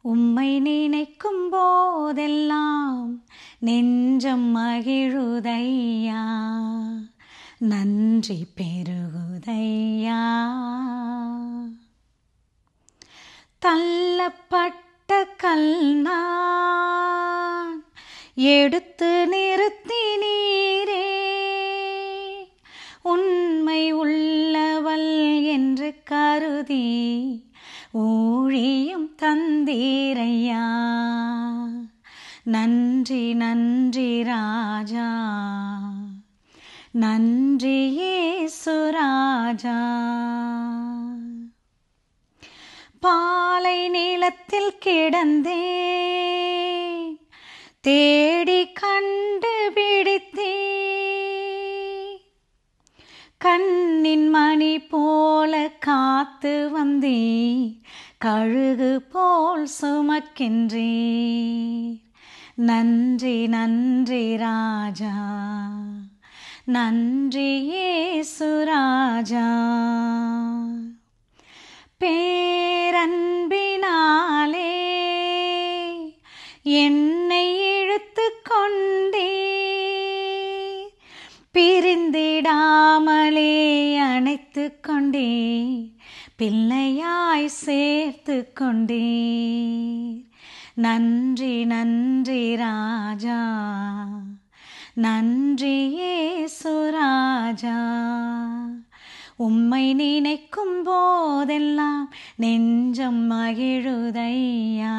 உம்மை நினைக்கும் போதெல்லாம் நெஞ்சம் மகிழுதையா, நன்றி பெருகுதையா. தள்ளப்பட்ட கல்நான் எடுத்து நிறுத்தினீரே, உண்மை உள்ளவள் என்று கருதி ஊழியம் தந்தீரையா. நன்றி நன்றி ராஜா, நன்றி இயேசு ராஜா. பாலை நிலத்தில் கிடந்தேன், தேடி கண்டுபிடித்தே, கண்ணின் மணி போல காத்து வந்தே, கழுகு போல் சுமக்கின்றே. நன்றி நன்றி ராஜா, நன்றி இயேசு ராஜா. பேரன்பினாலே என்னை இழுத்து கொண்டே, பிரிந்திடாமலே அணைத்து கொண்டே, பிள்ளையாய் சேர்த்து கொண்டே. நன்றி நன்றி ராஜா, நன்றி இயேசு ராஜா. உம்மை நினைக்கும் போதெல்லாம் நெஞ்சம் மகிழுதையா,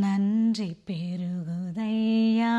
நன்றி பெருகுதையா.